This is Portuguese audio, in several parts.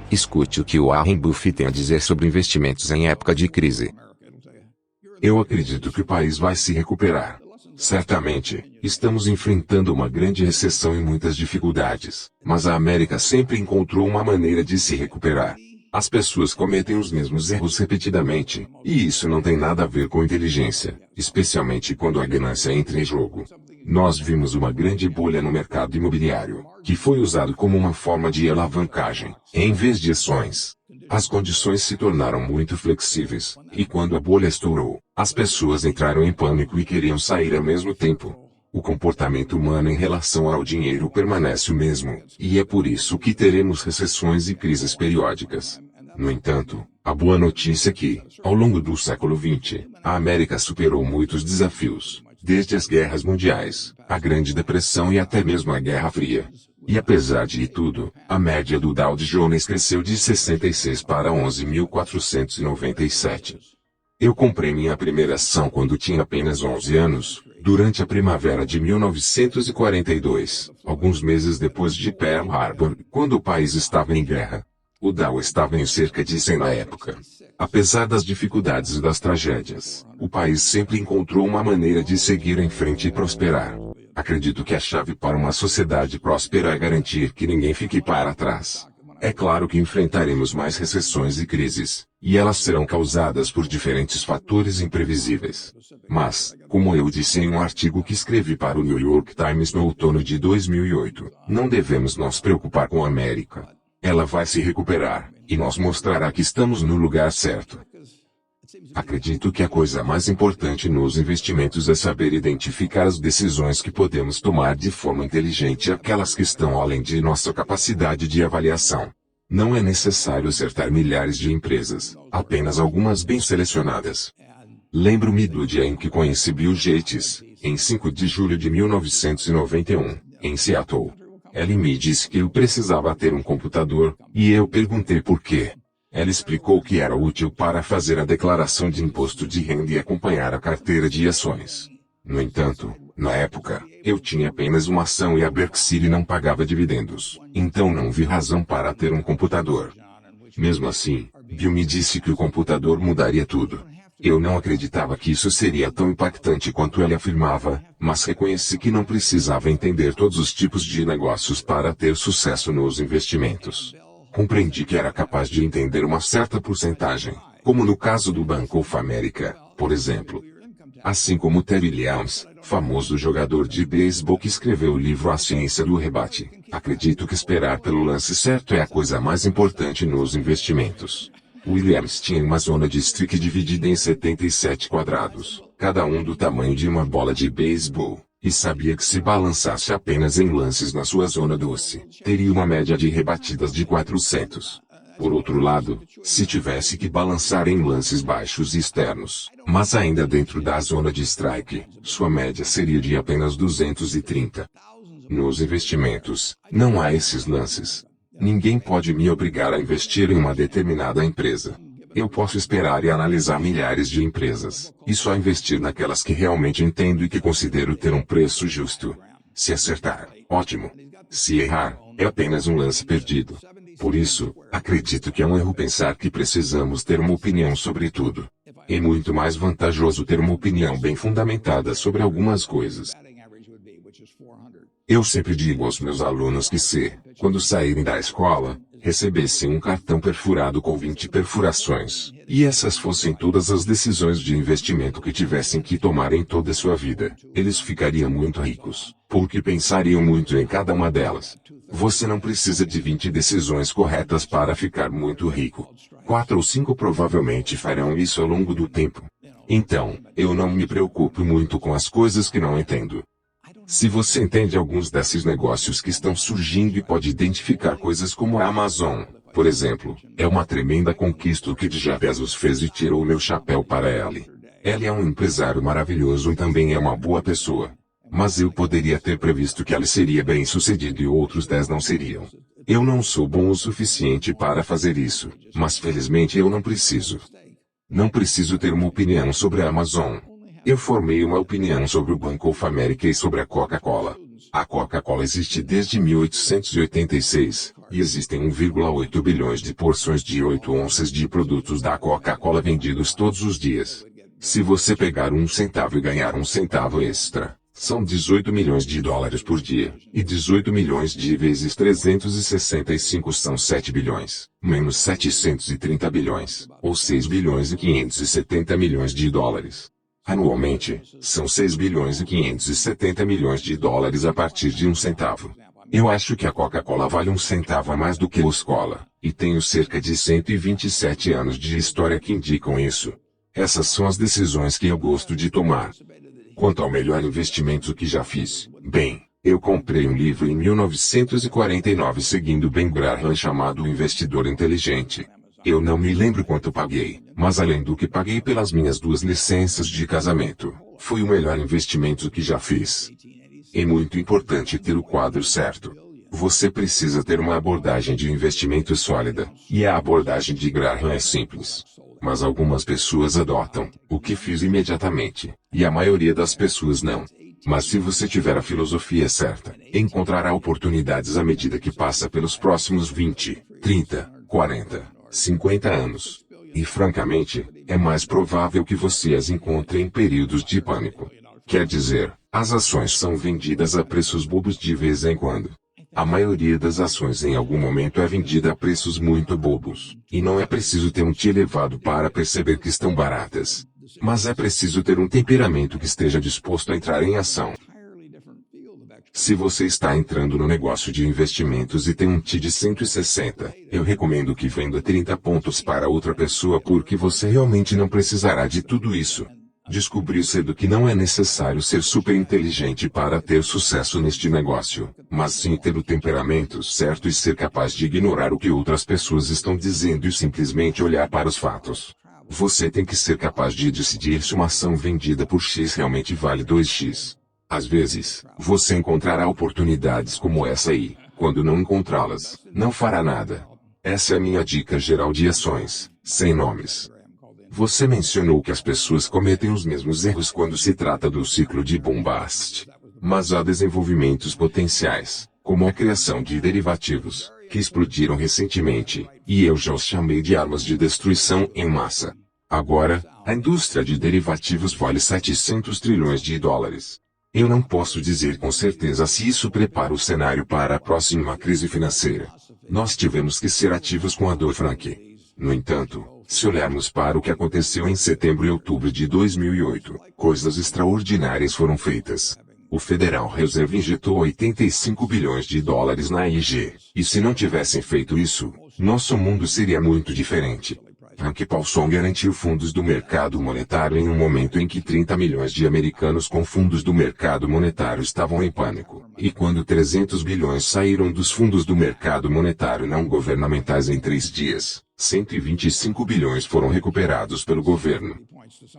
Escute o que o Warren Buffett tem a dizer sobre investimentos em época de crise. Eu acredito que o país vai se recuperar. Certamente, estamos enfrentando uma grande recessão e muitas dificuldades, mas a América sempre encontrou uma maneira de se recuperar. As pessoas cometem os mesmos erros repetidamente, e isso não tem nada a ver com inteligência, especialmente quando a ganância entra em jogo. Nós vimos uma grande bolha no mercado imobiliário, que foi usado como uma forma de alavancagem, em vez de ações. As condições se tornaram muito flexíveis, e quando a bolha estourou, as pessoas entraram em pânico e queriam sair ao mesmo tempo. O comportamento humano em relação ao dinheiro permanece o mesmo, e é por isso que teremos recessões e crises periódicas. No entanto, a boa notícia é que, ao longo do século XX, a América superou muitos desafios, desde as guerras mundiais, a Grande Depressão e até mesmo a Guerra Fria. E apesar de tudo, a média do Dow Jones cresceu de 66 para 11.497. Eu comprei minha primeira ação quando tinha apenas 11 anos, durante a primavera de 1942, alguns meses depois de Pearl Harbor, quando o país estava em guerra. O Dow estava em cerca de 100 na época. Apesar das dificuldades e das tragédias, o país sempre encontrou uma maneira de seguir em frente e prosperar. Acredito que a chave para uma sociedade próspera é garantir que ninguém fique para trás. É claro que enfrentaremos mais recessões e crises, e elas serão causadas por diferentes fatores imprevisíveis. Mas, como eu disse em um artigo que escrevi para o New York Times no outono de 2008, não devemos nos preocupar com a América. Ela vai se recuperar, e nos mostrará que estamos no lugar certo. Acredito que a coisa mais importante nos investimentos é saber identificar as decisões que podemos tomar de forma inteligente e aquelas que estão além de nossa capacidade de avaliação. Não é necessário acertar milhares de empresas, apenas algumas bem selecionadas. Lembro-me do dia em que conheci Bill Gates, em 5 de julho de 1991, em Seattle. Ele me disse que eu precisava ter um computador, e eu perguntei por quê. Ela explicou que era útil para fazer a declaração de imposto de renda e acompanhar a carteira de ações. No entanto, na época, eu tinha apenas uma ação e a Berkshire não pagava dividendos, então não vi razão para ter um computador. Mesmo assim, Bill me disse que o computador mudaria tudo. Eu não acreditava que isso seria tão impactante quanto ele afirmava, mas reconheci que não precisava entender todos os tipos de negócios para ter sucesso nos investimentos. Compreendi que era capaz de entender uma certa porcentagem, como no caso do Bank of America, por exemplo. Assim como Terry Williams, famoso jogador de beisebol que escreveu o livro A Ciência do Rebate, acredito que esperar pelo lance certo é a coisa mais importante nos investimentos. Williams tinha uma zona de strike dividida em 77 quadrados, cada um do tamanho de uma bola de beisebol. E sabia que se balançasse apenas em lances na sua zona doce, teria uma média de rebatidas de 400. Por outro lado, se tivesse que balançar em lances baixos e externos, mas ainda dentro da zona de strike, sua média seria de apenas 230. Nos investimentos, não há esses lances. Ninguém pode me obrigar a investir em uma determinada empresa. Eu posso esperar e analisar milhares de empresas, e só investir naquelas que realmente entendo e que considero ter um preço justo. Se acertar, ótimo. Se errar, é apenas um lance perdido. Por isso, acredito que é um erro pensar que precisamos ter uma opinião sobre tudo. É muito mais vantajoso ter uma opinião bem fundamentada sobre algumas coisas. Eu sempre digo aos meus alunos que quando saírem da escola, recebessem um cartão perfurado com 20 perfurações, e essas fossem todas as decisões de investimento que tivessem que tomar em toda a sua vida, eles ficariam muito ricos, porque pensariam muito em cada uma delas. Você não precisa de 20 decisões corretas para ficar muito rico. 4 ou 5 provavelmente farão isso ao longo do tempo. Então, eu não me preocupo muito com as coisas que não entendo. Se você entende alguns desses negócios que estão surgindo e pode identificar coisas como a Amazon, por exemplo, é uma tremenda conquista o que Jeff Bezos fez e tirou o meu chapéu para ele. Ele é um empresário maravilhoso e também é uma boa pessoa. Mas eu poderia ter previsto que ele seria bem-sucedido e outros 10 não seriam. Eu não sou bom o suficiente para fazer isso, mas felizmente eu não preciso. Não preciso ter uma opinião sobre a Amazon. Eu formei uma opinião sobre o Bank of America e sobre a Coca-Cola. A Coca-Cola existe desde 1886, E existem 1,8 bilhões de porções de 8 onças de produtos da Coca-Cola vendidos todos os dias. Se você pegar 1 centavo e ganhar 1 centavo extra, são 18 milhões de dólares por dia, e 18 milhões de vezes 365 são 7 bilhões, menos 730 bilhões, ou 6 bilhões e 570 milhões de dólares. Anualmente, são 6 bilhões e 570 milhões de dólares a partir de 1 centavo. Eu acho que a Coca-Cola vale 1 centavo a mais do que a escola, e tenho cerca de 127 anos de história que indicam isso. Essas são as decisões que eu gosto de tomar. Quanto ao melhor investimento que já fiz, bem, eu comprei um livro em 1949 seguindo Ben Graham chamado O Investidor Inteligente. Eu não me lembro quanto paguei, mas além do que paguei pelas minhas 2 licenças de casamento, foi o melhor investimento que já fiz. É muito importante ter o quadro certo. Você precisa ter uma abordagem de investimento sólida, e a abordagem de Graham é simples. Mas algumas pessoas adotam, o que fiz imediatamente, e a maioria das pessoas não. Mas se você tiver a filosofia certa, encontrará oportunidades à medida que passa pelos próximos 20, 30, 40, 50 anos. E francamente, é mais provável que você as encontre em períodos de pânico. Quer dizer, as ações são vendidas a preços bobos de vez em quando. A maioria das ações em algum momento é vendida a preços muito bobos, e não é preciso ter um TI elevado para perceber que estão baratas. Mas é preciso ter um temperamento que esteja disposto a entrar em ação. Se você está entrando no negócio de investimentos e tem um TI de 160, eu recomendo que venda 30 pontos para outra pessoa porque você realmente não precisará de tudo isso. Descobri cedo que não é necessário ser super inteligente para ter sucesso neste negócio, mas sim ter o temperamento certo e ser capaz de ignorar o que outras pessoas estão dizendo e simplesmente olhar para os fatos. Você tem que ser capaz de decidir se uma ação vendida por X realmente vale 2x. Às vezes, você encontrará oportunidades como essa e, quando não encontrá-las, não fará nada. Essa é a minha dica geral de ações, sem nomes. Você mencionou que as pessoas cometem os mesmos erros quando se trata do ciclo de boom-bust. Mas há desenvolvimentos potenciais, como a criação de derivativos, que explodiram recentemente, e eu já os chamei de armas de destruição em massa. Agora, a indústria de derivativos vale 700 trilhões de dólares. Eu não posso dizer com certeza se isso prepara o cenário para a próxima crise financeira. Nós tivemos que ser ativos com a Dodd-Frank. No entanto, se olharmos para o que aconteceu em setembro e outubro de 2008, coisas extraordinárias foram feitas. O Federal Reserve injetou 85 bilhões de dólares na IG, e se não tivessem feito isso, nosso mundo seria muito diferente. Frank Paulson garantiu fundos do mercado monetário em um momento em que 30 milhões de americanos com fundos do mercado monetário estavam em pânico, e quando 300 bilhões saíram dos fundos do mercado monetário não governamentais em 3 dias, 125 bilhões foram recuperados pelo governo.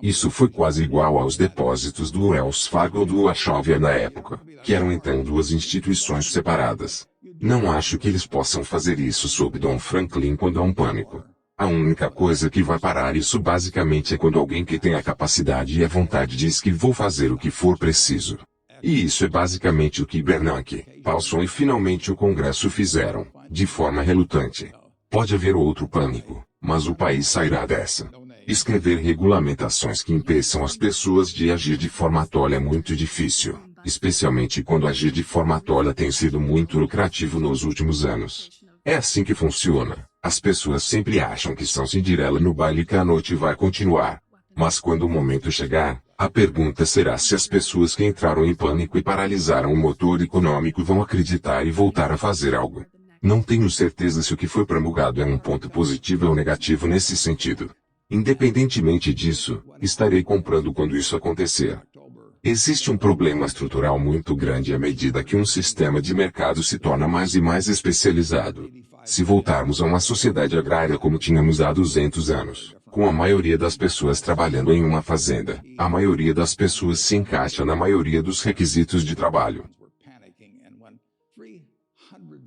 Isso foi quase igual aos depósitos do Wells Fargo ou do Wachovia na época, que eram então 2 instituições separadas. Não acho que eles possam fazer isso sob Dom Franklin quando há um pânico. A única coisa que vai parar isso basicamente é quando alguém que tem a capacidade e a vontade diz que vou fazer o que for preciso. E isso é basicamente o que Bernanke, Paulson e finalmente o Congresso fizeram, de forma relutante. Pode haver outro pânico, mas o país sairá dessa. Escrever regulamentações que impeçam as pessoas de agir de forma tola é muito difícil, especialmente quando agir de forma tola tem sido muito lucrativo nos últimos anos. É assim que funciona. As pessoas sempre acham que são Cinderela no baile e que a noite vai continuar. Mas quando o momento chegar, a pergunta será se as pessoas que entraram em pânico e paralisaram o motor econômico vão acreditar e voltar a fazer algo. Não tenho certeza se o que foi promulgado é um ponto positivo ou negativo nesse sentido. Independentemente disso, estarei comprando quando isso acontecer. Existe um problema estrutural muito grande à medida que um sistema de mercado se torna mais e mais especializado. Se voltarmos a uma sociedade agrária como tínhamos há 200 anos, com a maioria das pessoas trabalhando em uma fazenda, a maioria das pessoas se encaixa na maioria dos requisitos de trabalho.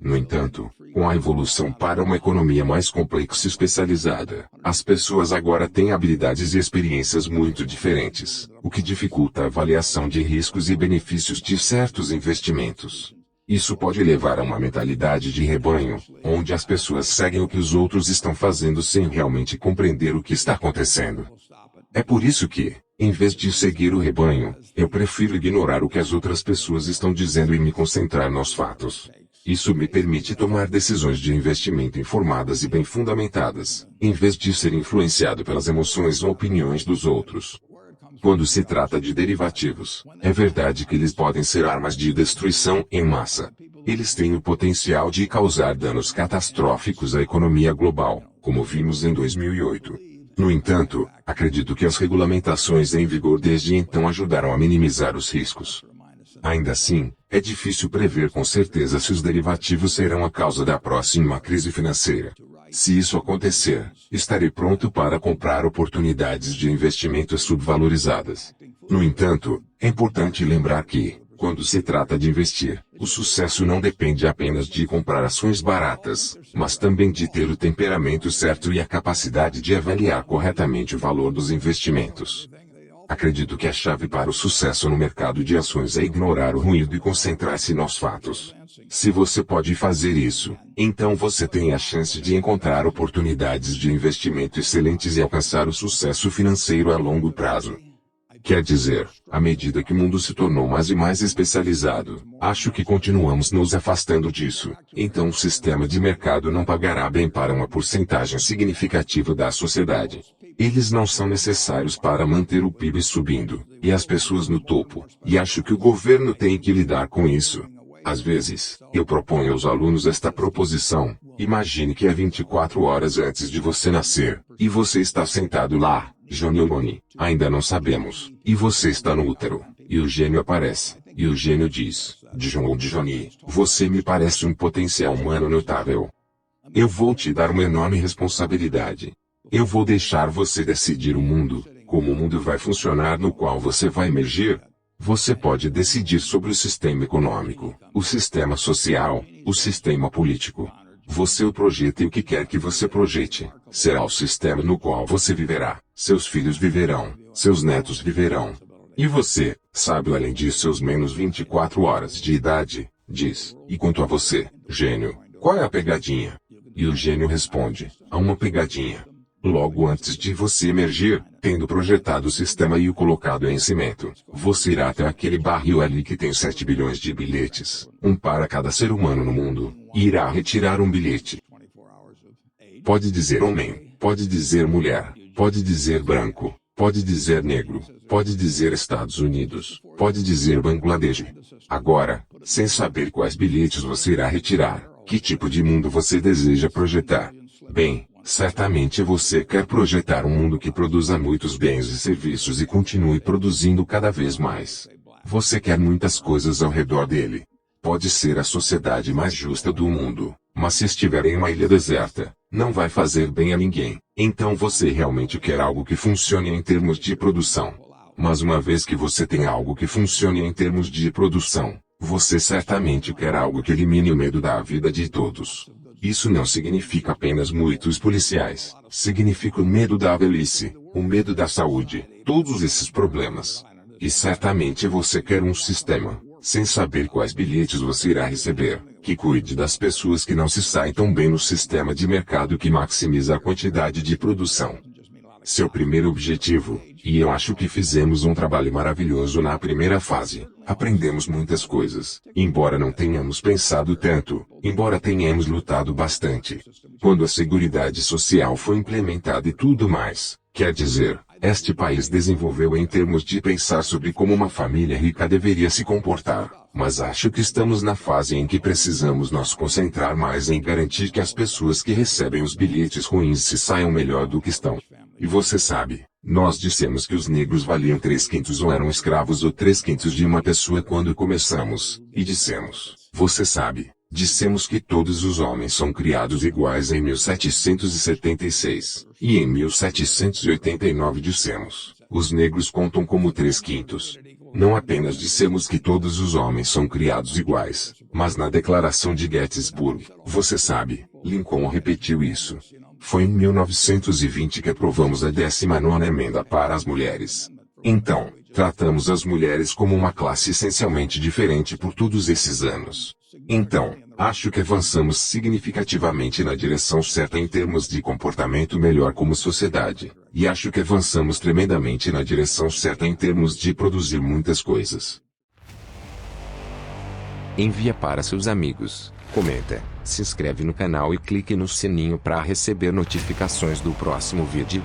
No entanto, com a evolução para uma economia mais complexa e especializada, as pessoas agora têm habilidades e experiências muito diferentes, o que dificulta a avaliação de riscos e benefícios de certos investimentos. Isso pode levar a uma mentalidade de rebanho, onde as pessoas seguem o que os outros estão fazendo sem realmente compreender o que está acontecendo. É por isso que, em vez de seguir o rebanho, eu prefiro ignorar o que as outras pessoas estão dizendo e me concentrar nos fatos. Isso me permite tomar decisões de investimento informadas e bem fundamentadas, em vez de ser influenciado pelas emoções ou opiniões dos outros. Quando se trata de derivativos, é verdade que eles podem ser armas de destruição em massa. Eles têm o potencial de causar danos catastróficos à economia global, como vimos em 2008. No entanto, acredito que as regulamentações em vigor desde então ajudaram a minimizar os riscos. Ainda assim, é difícil prever com certeza se os derivativos serão a causa da próxima crise financeira. Se isso acontecer, estarei pronto para comprar oportunidades de investimento subvalorizadas. No entanto, é importante lembrar que, quando se trata de investir, o sucesso não depende apenas de comprar ações baratas, mas também de ter o temperamento certo e a capacidade de avaliar corretamente o valor dos investimentos. Acredito que a chave para o sucesso no mercado de ações é ignorar o ruído e concentrar-se nos fatos. Se você pode fazer isso, então você tem a chance de encontrar oportunidades de investimento excelentes e alcançar o sucesso financeiro a longo prazo. Quer dizer, à medida que o mundo se tornou mais e mais especializado, acho que continuamos nos afastando disso, então o sistema de mercado não pagará bem para uma porcentagem significativa da sociedade. Eles não são necessários para manter o PIB subindo, e as pessoas no topo, e acho que o governo tem que lidar com isso. Às vezes, eu proponho aos alunos esta proposição: imagine que é 24 horas antes de você nascer, e você está sentado lá, Johnny ou Bonnie, ainda não sabemos, e você está no útero, e o gênio aparece, e o gênio diz: John ou Johnny, você me parece um potencial humano notável. Eu vou te dar uma enorme responsabilidade. Eu vou deixar você decidir o mundo, como o mundo vai funcionar no qual você vai emergir. Você pode decidir sobre o sistema econômico, o sistema social, o sistema político. Você o projeta e o que quer que você projete, será o sistema no qual você viverá, seus filhos viverão, seus netos viverão. E você, sábio além de seus menos 24 horas de idade, diz: e quanto a você, gênio, qual é a pegadinha? E o gênio responde: há uma pegadinha. Logo antes de você emergir, tendo projetado o sistema e o colocado em cimento, você irá até aquele barril ali que tem 7 bilhões de bilhetes, um para cada ser humano no mundo, e irá retirar um bilhete. Pode dizer homem, pode dizer mulher, pode dizer branco, pode dizer negro, pode dizer Estados Unidos, pode dizer Bangladesh. Agora, sem saber quais bilhetes você irá retirar, que tipo de mundo você deseja projetar? Bem, certamente você quer projetar um mundo que produza muitos bens e serviços e continue produzindo cada vez mais. Você quer muitas coisas ao redor dele. Pode ser a sociedade mais justa do mundo, mas se estiver em uma ilha deserta, não vai fazer bem a ninguém. Então você realmente quer algo que funcione em termos de produção. Mas uma vez que você tem algo que funcione em termos de produção, você certamente quer algo que elimine o medo da vida de todos. Isso não significa apenas muitos policiais, significa o medo da velhice, o medo da saúde, todos esses problemas. E certamente você quer um sistema, sem saber quais bilhetes você irá receber, que cuide das pessoas que não se saem tão bem no sistema de mercado que maximiza a quantidade de produção. Seu primeiro objetivo, e eu acho que fizemos um trabalho maravilhoso na primeira fase, aprendemos muitas coisas, embora não tenhamos pensado tanto, embora tenhamos lutado bastante. Quando a Seguridade Social foi implementada e tudo mais, quer dizer, este país desenvolveu em termos de pensar sobre como uma família rica deveria se comportar, mas acho que estamos na fase em que precisamos nos concentrar mais em garantir que as pessoas que recebem os bilhetes ruins se saiam melhor do que estão. E você sabe, nós dissemos que os negros valiam 3/5 ou eram escravos ou 3/5 de uma pessoa quando começamos, e dissemos, você sabe, dissemos que todos os homens são criados iguais em 1776, e em 1789 dissemos, os negros contam como 3/5. Não apenas dissemos que todos os homens são criados iguais, mas na Declaração de Gettysburg, você sabe, Lincoln repetiu isso. Foi em 1920 que aprovamos a 19ª emenda para as mulheres. Então, tratamos as mulheres como uma classe essencialmente diferente por todos esses anos. Então, acho que avançamos significativamente na direção certa em termos de comportamento melhor como sociedade, e acho que avançamos tremendamente na direção certa em termos de produzir muitas coisas. Envia para seus amigos, comenta, se inscreve no canal e clique no sininho para receber notificações do próximo vídeo.